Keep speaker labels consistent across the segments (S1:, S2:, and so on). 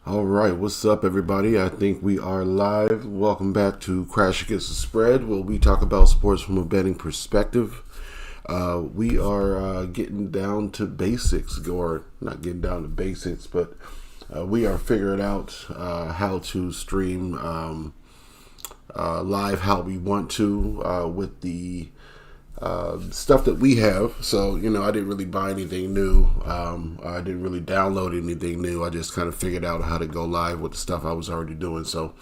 S1: All right, what's up, everybody? I think we are live. Welcome back to Crash Against the Spread, where we talk about sports from a betting perspective. We are getting down to basics, or not getting down to basics, but we are figuring out how to stream live how we want to with the stuff that we have. So, I didn't really buy anything new. I didn't really download anything new. I just kind of figured out how to go live with the stuff I was already doing. So,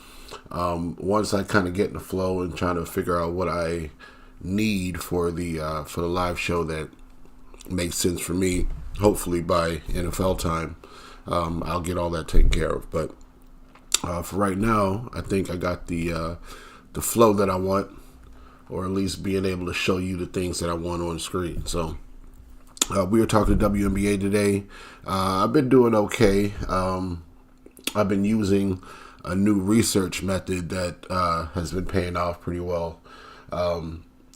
S1: once I kind of get in the flow and trying to figure out what I need for the live show that makes sense for me, hopefully by NFL time, I'll get all that taken care of. But for right now, I think I got the flow that I want, or at least being able to show you the things that I want on the screen. So we were talking to WNBA today. I've been doing okay. I've been using a new research method that has been paying off pretty well.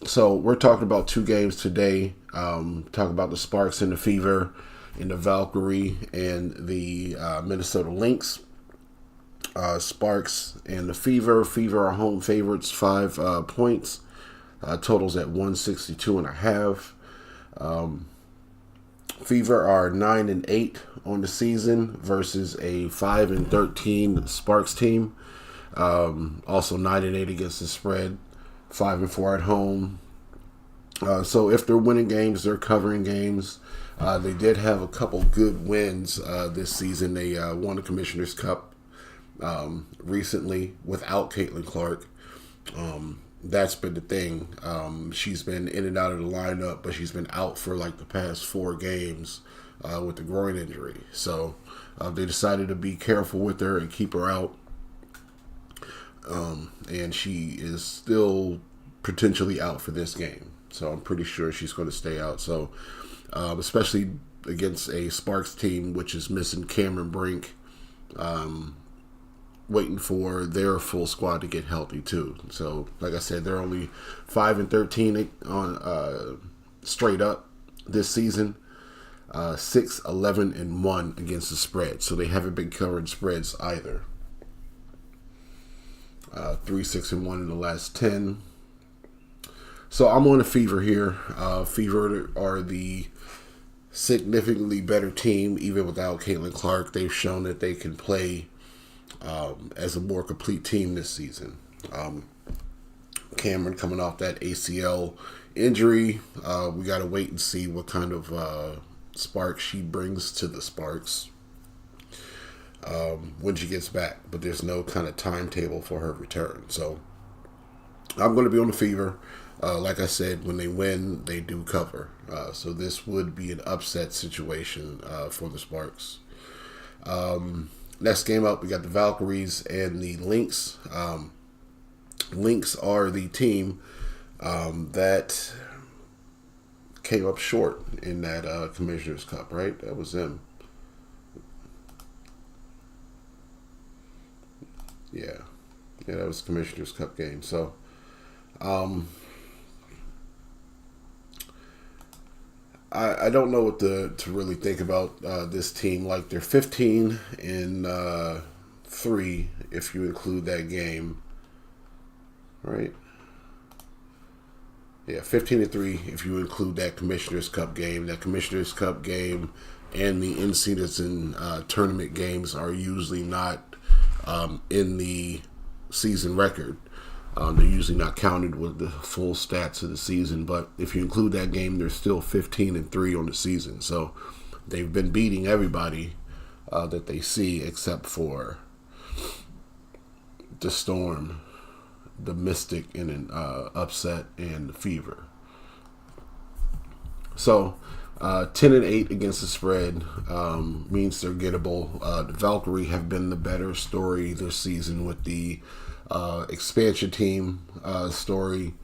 S1: So we're talking about two games today. Talk about the Sparks and the Fever, and the Valkyrie and the Minnesota Lynx. Sparks and the Fever. Fever are home favorites, 5 points. Totals at 162.5. Fever are 9-8 on the season versus a 5-13 Sparks team. Also 9-8 against the spread, 5-4 at home. So if they're winning games, they're covering games. They did have a couple good wins this season. They won the Commissioner's Cup recently without Caitlin Clark. That's been the thing. She's been in and out of the lineup, but she's been out for like the past 4 games with the groin injury. So they decided to be careful with her and keep her out. And she is still potentially out for this game. So I'm pretty sure she's going to stay out. So especially against a Sparks team, which is missing Cameron Brink, waiting for their full squad to get healthy too. So, like I said, they're only 5-13 on straight up this season. 6-11-1 against the spread. So they haven't been covering spreads either. 3-6-1 in the last 10. So I'm on a Fever here. Fever are the significantly better team, even without Caitlin Clark. They've shown that they can play as a more complete team this season. Cameron coming off that ACL injury. We got to wait and see what kind of spark she brings to the Sparks when she gets back. But there's no kind of timetable for her return. So I'm going to be on the Fever. Like I said, when they win, they do cover. So this would be an upset situation for the Sparks. Next game up, we got the Valkyries and the Lynx. Lynx are the team that came up short in that Commissioner's Cup, right? That was them. Yeah, that was the Commissioner's Cup game. So, I don't know what to really think about this team. Like, they're 15-3 if you include that game, right? Yeah, 15-3 if you include that Commissioner's Cup game. That Commissioner's Cup game and the in-season tournament games are usually not in the season record. They're usually not counted with the full stats of the season, but if you include that game, they're still 15-3 on the season. So they've been beating everybody that they see except for the Storm, the Mystic in an upset, and the Fever. So 10-8 against the spread means they're gettable. The Valkyrie have been the better story this season with the expansion team story,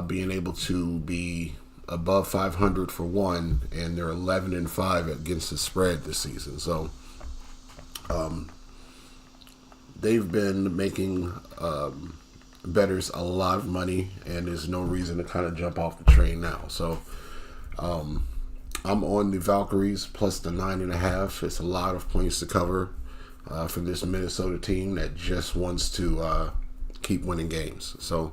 S1: being able to be above 500 for one, and they're 11-5 against the spread this season. So they've been making bettors a lot of money, and there's no reason to kind of jump off the train now. So I'm on the Valkyries plus the 9.5. It's a lot of points to cover. for this Minnesota team that just wants to keep winning games. So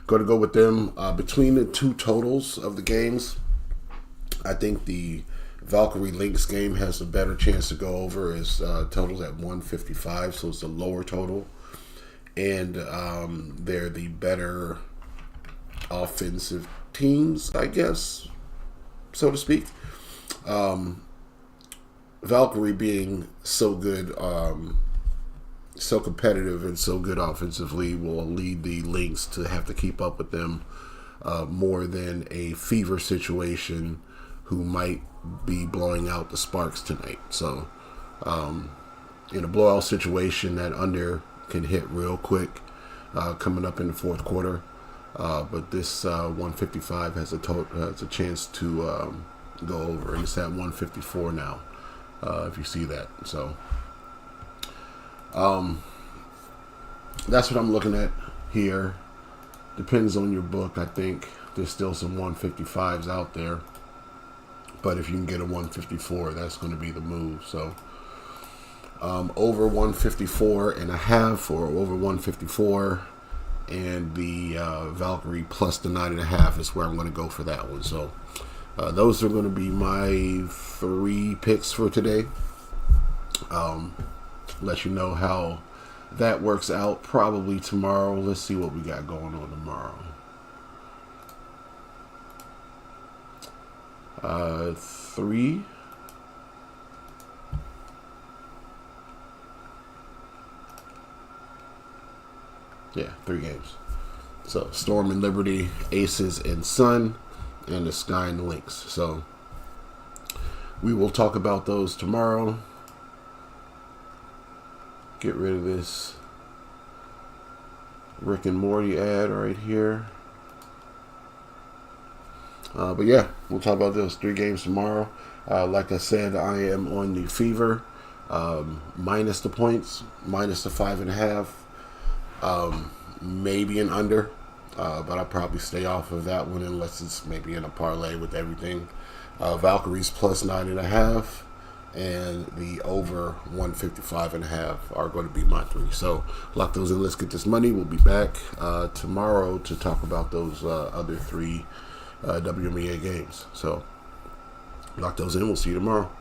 S1: going to go with them. Between the two totals of the games, I think the Valkyrie Lynx game has a better chance to go over. As totals at 155, so it's a lower total. And they're the better offensive teams, I guess, so to speak. Valkyrie being so good, so competitive and so good offensively will lead the Lynx to have to keep up with them more than a Fever situation who might be blowing out the Sparks tonight. So in a blowout situation, that under can hit real quick coming up in the fourth quarter. But this 155 has a chance to go over, and it's at 154 now. If you see that, so that's what I'm looking at here. Depends on your book. I think there's still some 155s out there, but if you can get a 154, that's going to be the move. So over 154 and a half, or over 154, and the Valkyrie plus the 9.5 is where I'm going to go for that one. So those are going to be my 3 picks for today. Let you know how that works out probably tomorrow. Let's see what we got going on tomorrow. 3. Yeah, 3 games. So Storm and Liberty, Aces and Sun, and the Sky and the Lynx. So we will talk about those tomorrow. Get rid of this Rick and Morty ad right here. But yeah, we'll talk about those 3 games tomorrow. Like I said, I am on the Fever, minus the points, minus the 5.5, maybe an under. But I'll probably stay off of that one unless it's maybe in a parlay with everything. Valkyrie's plus 9.5 and the over 155.5 are going to be my 3. So lock those in. Let's get this money. We'll be back tomorrow to talk about those other 3 WNBA games. So lock those in. We'll see you tomorrow.